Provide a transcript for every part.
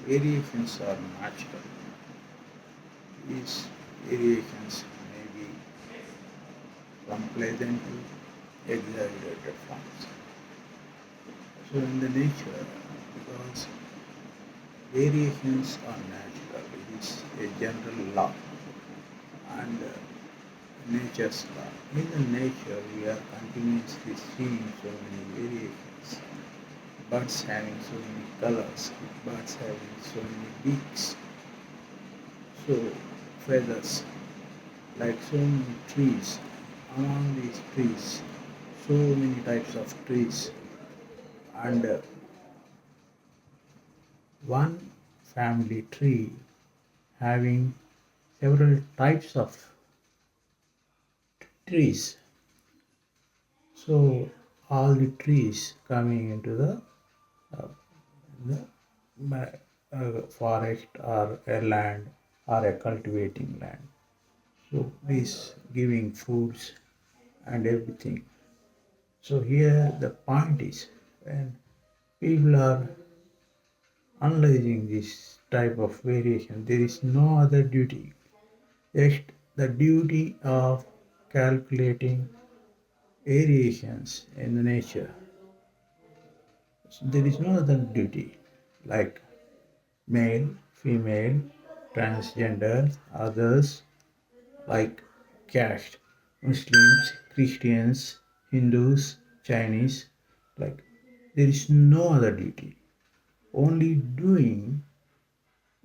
variations are natural. These variations may be from pleasant to exaggerated forms. So in the nature, because variations are natural, it is a general law and nature's law. In the nature, we are continuously seeing so many variations. Birds having so many colors, birds having so many beaks, so feathers, like so many trees. Among these trees, so many types of trees, and one family tree having several types of trees. So all the trees coming into the forest or a land or a cultivating land. So this giving foods and everything. So here the point is when people are analyzing this type of variation, there is no other duty, just the duty of calculating variations in the nature. So there is no other duty like male, female, transgender, others like caste, Muslims, Christians, Hindus, Chinese, like there is no other duty. Only doing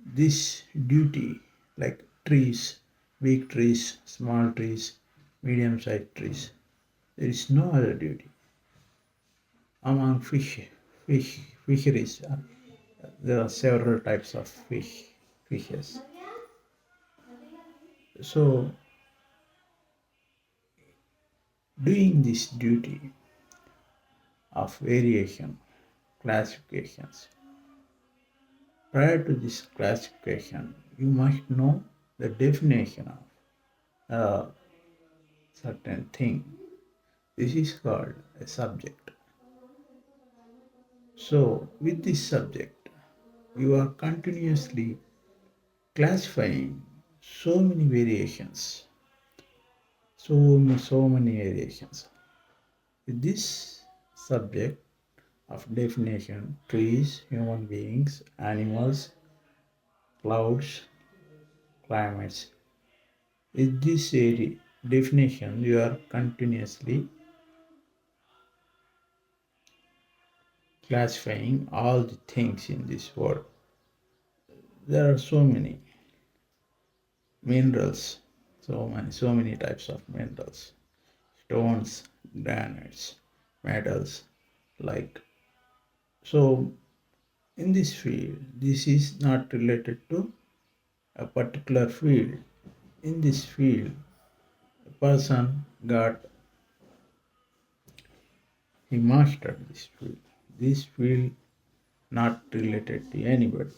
this duty like trees, big trees, small trees, medium sized trees. There is no other duty. Among fisheries, there are several types of fishes. So, doing this duty of variation classifications, prior to this classification, you must know the definition of a certain thing. This is called a subject. So, with this subject, you are continuously classifying so many variations, so many variations. With this subject of definition, trees, human beings, animals, clouds, climates. With this area definition, you are continuously classifying all the things in this world. There are so many minerals, so many types of minerals, stones, granites, metals, like so. In this field, this is not related to a particular field. In this field, a person he mastered this field. This field not related to anybody.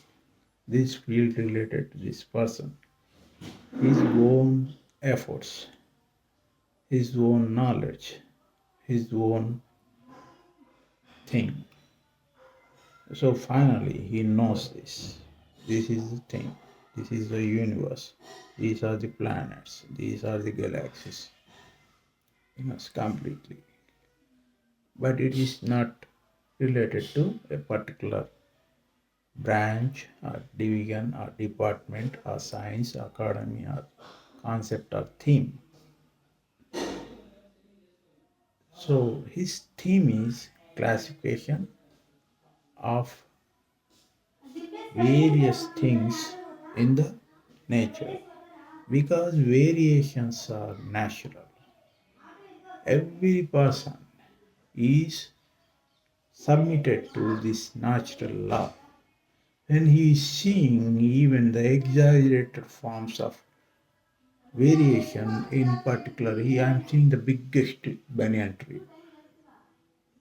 This field related to this person. His own efforts, his own knowledge, his own thing. So finally he knows this. This is the thing. This is the universe. These are the planets. These are the galaxies. He knows completely. But it is not related to a particular branch or division or department or science, academy or concept or theme. So his theme is classification of various things in the nature because variations are natural. Every person is submitted to this natural law. When he is seeing even the exaggerated forms of variation, in particular, I am seeing the biggest banyan tree.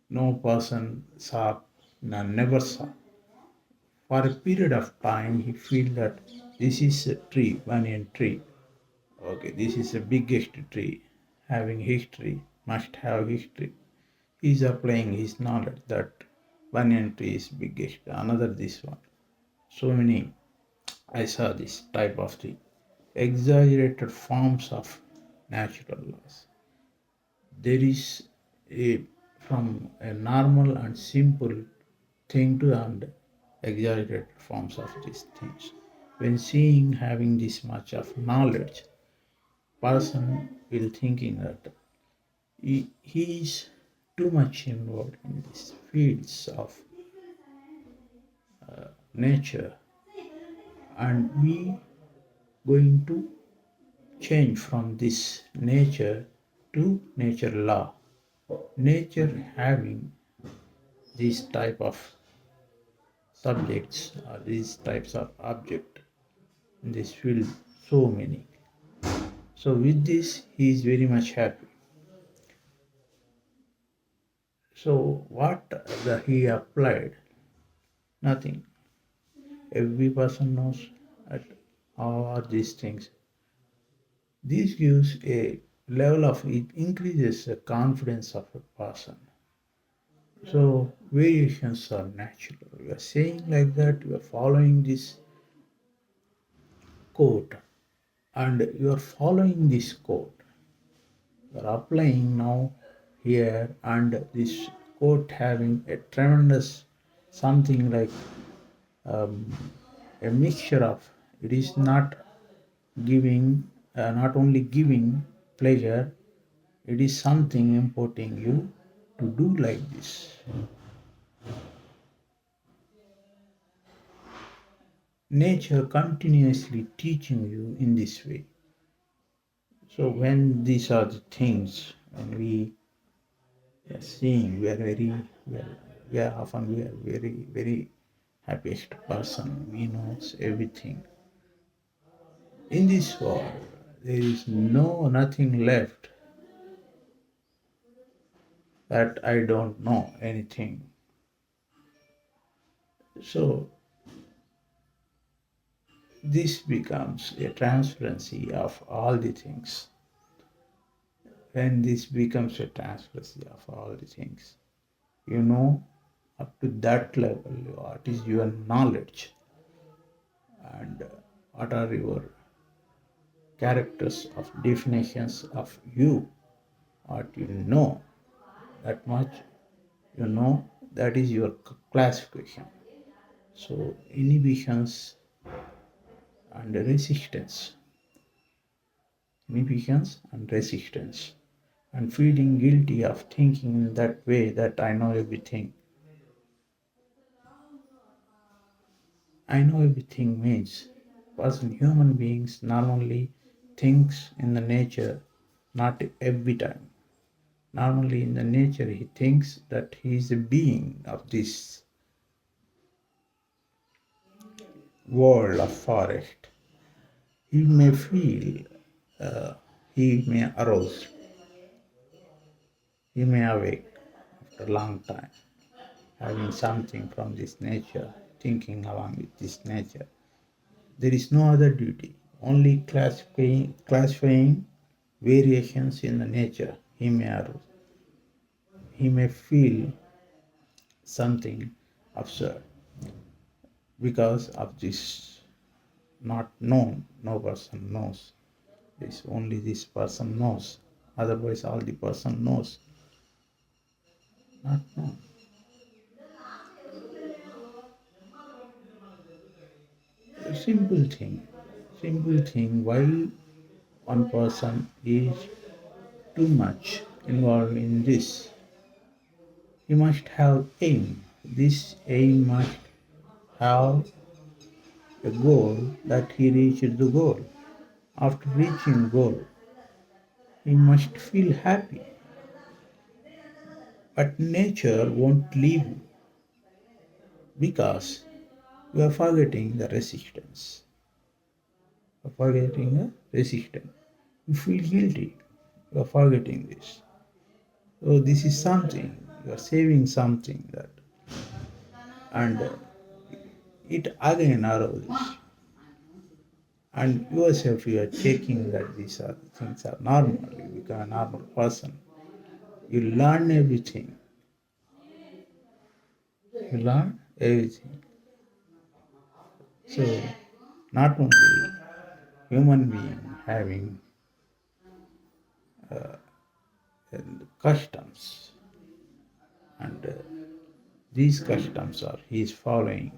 No person saw, none never saw. For a period of time, he feels that this is a tree, banyan tree. Okay, this is the biggest tree, having history, must have history. He is applying his knowledge that banyan tree is biggest, another this one. So many, I saw this type of the exaggerated forms of natural laws. There is a from a normal and simple thing to and exaggerated forms of these things. When seeing having this much of knowledge, person will thinking that he is too much involved in these fields of nature, and we going to change from this nature to nature law. Nature having these type of subjects or these types of object in this field, so many. So with this he is very much happy. So what he applied? Nothing. Every person knows that how are these things. This gives a level of, it increases the confidence of a person. So variations are natural. We are saying like that, we are following this code, and you are following this code. You are applying now here, and this code having a tremendous something like um, a mixture of, it is not giving, not only giving pleasure, it is something importing you to do like this. Nature continuously teaching you in this way. So when these are the things, when we are seeing, we are very well, we are very happiest person. We knows everything. In this world, there is nothing left that I don't know anything. So this becomes a transparency of all the things. When this becomes a transparency of all the things, you know, up to that level, what is your knowledge, and what are your characters of definitions of you, what you know, that much you know, that is your classification. So inhibitions and resistance, inhibitions and resistance, and feeling guilty of thinking in that way that I know everything. I know everything means person, human beings normally thinks in the nature, not every time. Normally in the nature he thinks that he is a being of this world of forest. He may feel, he may arouse, he may awake after a long time, having something from this nature, thinking along with this nature. There is no other duty, only classifying variations in the nature. He may arouse, he may feel something absurd because of this not known. No person knows. This only this person knows. Otherwise, all the person knows. Not known. A simple thing. Simple thing. Why one person is too much involved in this? He must have aim. This aim must have a goal that he reached the goal. After reaching goal, he must feel happy. But nature won't leave you because you are forgetting the resistance. You are forgetting the resistance. You feel guilty. You are forgetting this. So this is something you are saving something that, and it again arises. And yourself you are checking that these are things are normal. You become a normal person. You learn everything. You learn everything. So not only human being having customs, and these customs are he is following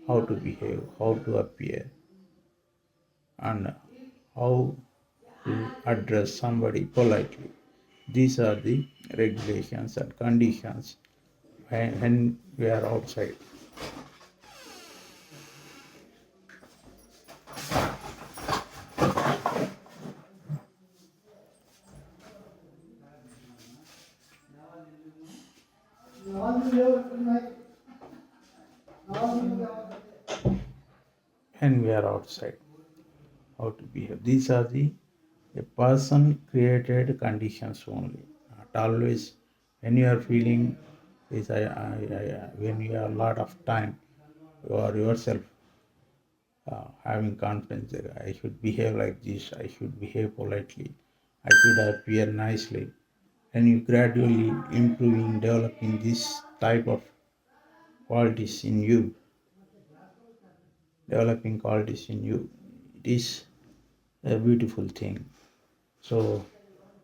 how to behave, how to appear, and how to address somebody politely. These are the regulations and conditions when we are outside. When we are outside, how to behave. These are the a person created conditions only. Not always when you are feeling this, when you have a lot of time, you are yourself having confidence that I should behave like this, I should behave politely, I should appear nicely. And you gradually improving, developing this type of qualities in you, developing qualities in you. It is a beautiful thing. So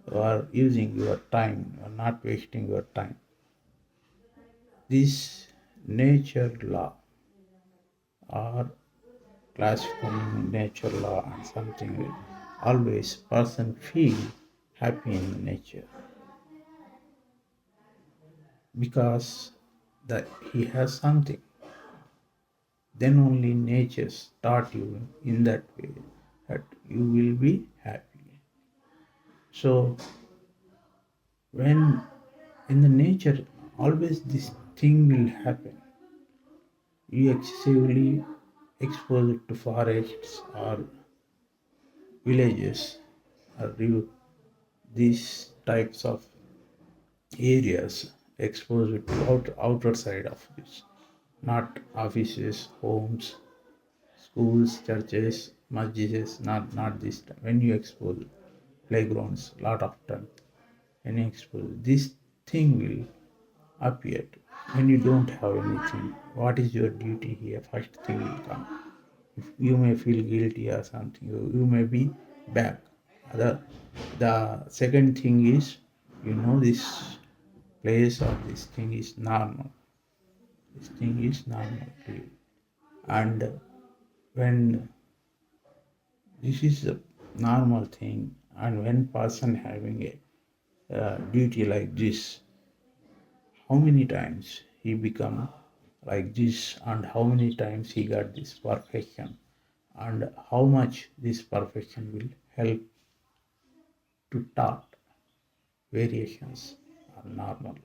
you are using your time, you are not wasting your time. This nature law or classifying nature law and something will always person feel happy in nature because that he has something. Then only nature start you in that way that you will be happy. So when in the nature always this thing will happen. You excessively exposed to forests or villages or these types of areas exposed to outer side of this, not offices, homes, schools, churches, masjids, not this time. When you expose playgrounds, lot of time, when you expose this thing will appear. When you don't have anything, what is your duty here? First thing will come. If you may feel guilty or something, you may be back. The second thing is, this place or this thing is normal. This thing is normal to you. And when this is a normal thing, and when person having a duty like this, how many times he become like this, and how many times he got this perfection, and how much this perfection will help to taught variations are normal.